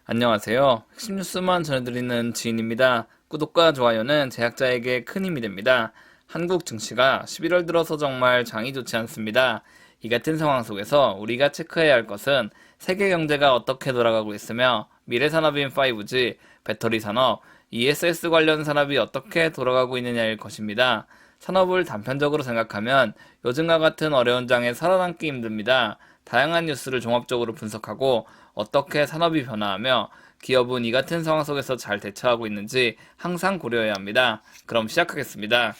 안녕하세요. 핵심 뉴스만 전해드리는 지인입니다. 구독과 좋아요는 제작자에게 큰 힘이 됩니다. 한국 증시가 11월 들어서 정말 장이 좋지 않습니다. 이 같은 상황 속에서 우리가 체크해야 할 것은 세계 경제가 어떻게 돌아가고 있으며 미래 산업인 5G, 배터리 산업, ESS 관련 산업이 어떻게 돌아가고 있느냐일 것입니다. 산업을 단편적으로 생각하면 요즘과 같은 어려운 장에 살아남기 힘듭니다. 다양한 뉴스를 종합적으로 분석하고 어떻게 산업이 변화하며 기업은 이 같은 상황 속에서 잘 대처하고 있는지 항상 고려해야 합니다. 그럼 시작하겠습니다.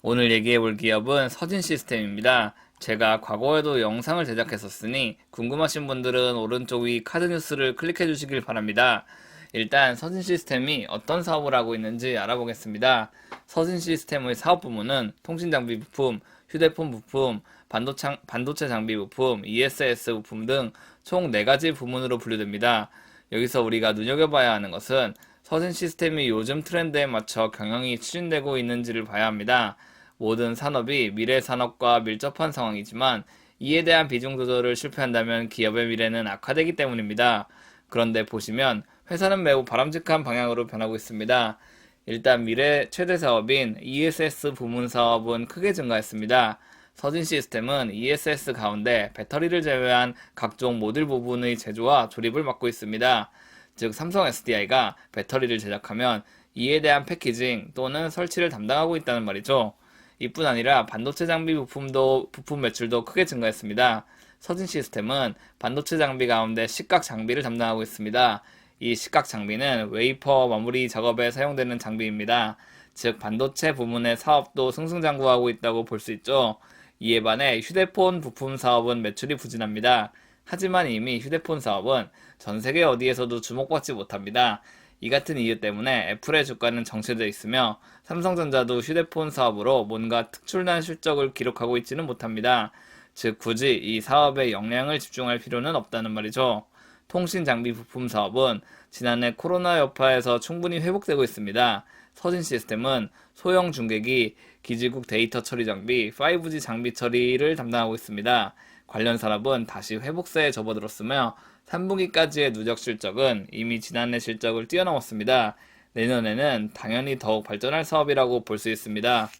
오늘 얘기해볼 기업은 서진시스템입니다. 제가 과거에도 영상을 제작했었으니 궁금하신 분들은 오른쪽 위 카드 뉴스를 클릭해 주시길 바랍니다. 일단 서진시스템이 어떤 사업을 하고 있는지 알아보겠습니다. 서진시스템의 사업 부문은 통신장비 부품, 휴대폰 부품, 반도체 장비 부품, ESS 부품 등 총 4가지 부문으로 분류됩니다. 여기서 우리가 눈여겨봐야 하는 것은 서진시스템이 요즘 트렌드에 맞춰 경영이 추진되고 있는지를 봐야 합니다. 모든 산업이 미래 산업과 밀접한 상황이지만 이에 대한 비중 조절을 실패한다면 기업의 미래는 악화되기 때문입니다. 그런데 보시면 회사는 매우 바람직한 방향으로 변하고 있습니다. 일단 미래 최대 사업인 ESS 부문 사업은 크게 증가했습니다. 서진시스템은 ESS 가운데 배터리를 제외한 각종 모듈 부분의 제조와 조립을 맡고 있습니다. 즉 삼성 SDI가 배터리를 제작하면 이에 대한 패키징 또는 설치를 담당하고 있다는 말이죠. 이뿐 아니라 반도체 장비 부품 매출도 크게 증가했습니다. 서진시스템은 반도체 장비 가운데 식각 장비를 담당하고 있습니다. 이 식각 장비는 웨이퍼 마무리 작업에 사용되는 장비입니다. 즉 반도체 부문의 사업도 승승장구하고 있다고 볼 수 있죠. 이에 반해 휴대폰 부품 사업은 매출이 부진합니다. 하지만 이미 휴대폰 사업은 전 세계 어디에서도 주목받지 못합니다. 이 같은 이유 때문에 애플의 주가는 정체되어 있으며 삼성전자도 휴대폰 사업으로 뭔가 특출난 실적을 기록하고 있지는 못합니다. 즉 굳이 이 사업에 역량을 집중할 필요는 없다는 말이죠. 통신장비 부품 사업은 지난해 코로나 여파에서 충분히 회복되고 있습니다. 서진시스템은 소형 중계기, 기지국 데이터 처리 장비, 5G 장비 처리를 담당하고 있습니다. 관련 산업은 다시 회복세에 접어들었으며 3분기까지의 누적 실적은 이미 지난해 실적을 뛰어넘었습니다. 내년에는 당연히 더욱 발전할 사업이라고 볼 수 있습니다.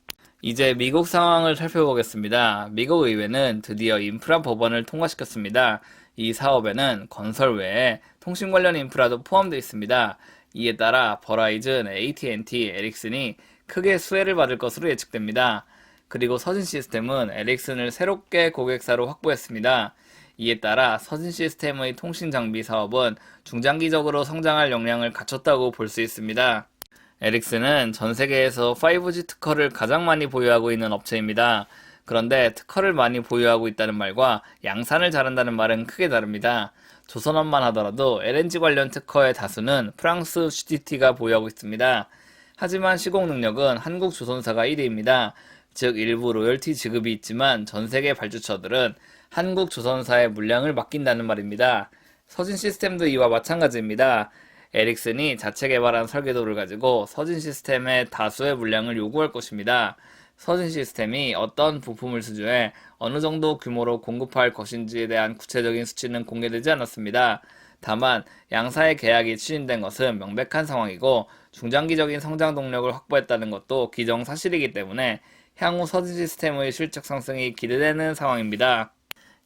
이제 미국 상황을 살펴보겠습니다. 미국 의회는 드디어 인프라 법안을 통과시켰습니다. 이 사업에는 건설 외에 통신 관련 인프라도 포함되어 있습니다. 이에 따라 버라이즌, AT&T, 에릭슨이 크게 수혜를 받을 것으로 예측됩니다. 그리고 서진시스템은 에릭슨을 새롭게 고객사로 확보했습니다. 이에 따라 서진시스템의 통신장비 사업은 중장기적으로 성장할 역량을 갖췄다고 볼 수 있습니다. 에릭슨은 전 세계에서 5G 특허를 가장 많이 보유하고 있는 업체입니다. 그런데 특허를 많이 보유하고 있다는 말과 양산을 잘한다는 말은 크게 다릅니다. 조선업만 하더라도 LNG 관련 특허의 다수는 프랑스 GTT가 보유하고 있습니다. 하지만 시공 능력은 한국 조선사가 1위입니다. 즉 일부 로열티 지급이 있지만 전 세계 발주처들은 한국 조선사의 물량을 맡긴다는 말입니다. 서진시스템도 이와 마찬가지입니다. 에릭슨이 자체 개발한 설계도를 가지고 서진시스템에 다수의 물량을 요구할 것입니다. 서진시스템이 어떤 부품을 수주해 어느 정도 규모로 공급할 것인지에 대한 구체적인 수치는 공개되지 않았습니다. 다만 양사의 계약이 추진된 것은 명백한 상황이고 중장기적인 성장 동력을 확보했다는 것도 기정사실이기 때문에 향후 서진시스템의 실적 상승이 기대되는 상황입니다.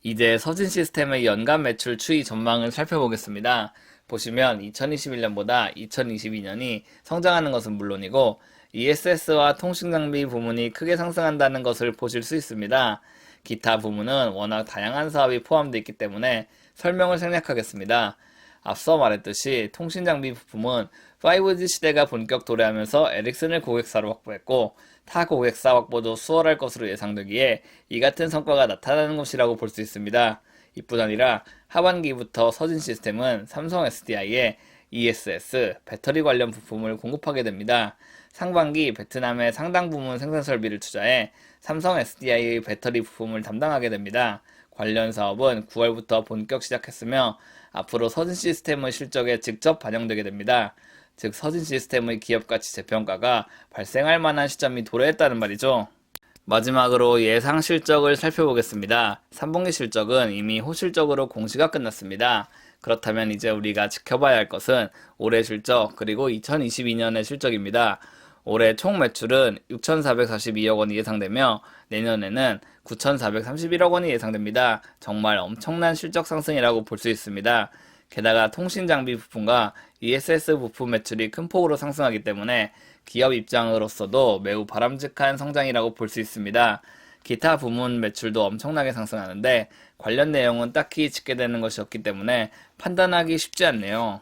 이제 서진시스템의 연간 매출 추이 전망을 살펴보겠습니다. 보시면 2021년보다 2022년이 성장하는 것은 물론이고 ESS와 통신장비 부문이 크게 상승한다는 것을 보실 수 있습니다. 기타 부문은 워낙 다양한 사업이 포함되어 있기 때문에 설명을 생략하겠습니다. 앞서 말했듯이 통신장비 부품은 5G 시대가 본격 도래하면서 에릭슨을 고객사로 확보했고 타 고객사 확보도 수월할 것으로 예상되기에 이 같은 성과가 나타나는 것이라고 볼 수 있습니다. 이뿐 아니라 하반기부터 서진시스템은 삼성 SDI에 ESS, 배터리 관련 부품을 공급하게 됩니다. 상반기 베트남의 상당 부분 생산 설비를 투자해 삼성 SDI의 배터리 부품을 담당하게 됩니다. 관련 사업은 9월부터 본격 시작했으며 앞으로 서진시스템의 실적에 직접 반영되게 됩니다. 즉 서진시스템의 기업가치 재평가가 발생할 만한 시점이 도래했다는 말이죠. 마지막으로 예상 실적을 살펴보겠습니다. 3분기 실적은 이미 호실적으로 공시가 끝났습니다. 그렇다면 이제 우리가 지켜봐야 할 것은 올해 실적 그리고 2022년의 실적입니다. 올해 총 매출은 6,442억 원이 예상되며 내년에는 9,431억 원이 예상됩니다. 정말 엄청난 실적 상승이라고 볼 수 있습니다. 게다가 통신장비 부품과 ESS 부품 매출이 큰 폭으로 상승하기 때문에 기업 입장으로서도 매우 바람직한 성장이라고 볼 수 있습니다. 기타 부문 매출도 엄청나게 상승하는데 관련 내용은 딱히 집계되는 것이 없기 때문에 판단하기 쉽지 않네요.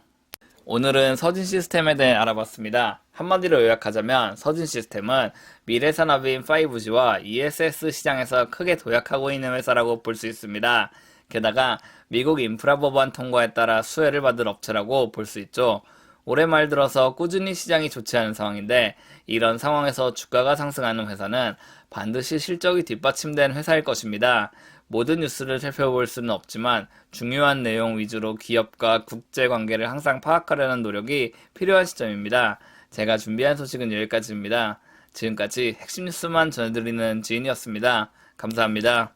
오늘은 서진 시스템에 대해 알아봤습니다. 한마디로 요약하자면 서진 시스템은 미래 산업인 5G와 ESS 시장에서 크게 도약하고 있는 회사라고 볼 수 있습니다. 게다가 미국 인프라 법안 통과에 따라 수혜를 받을 업체라고 볼 수 있죠. 올해 말 들어서 꾸준히 시장이 좋지 않은 상황인데 이런 상황에서 주가가 상승하는 회사는 반드시 실적이 뒷받침된 회사일 것입니다. 모든 뉴스를 살펴볼 수는 없지만 중요한 내용 위주로 기업과 국제 관계를 항상 파악하려는 노력이 필요한 시점입니다. 제가 준비한 소식은 여기까지입니다. 지금까지 핵심 뉴스만 전해드리는 지인이었습니다. 감사합니다.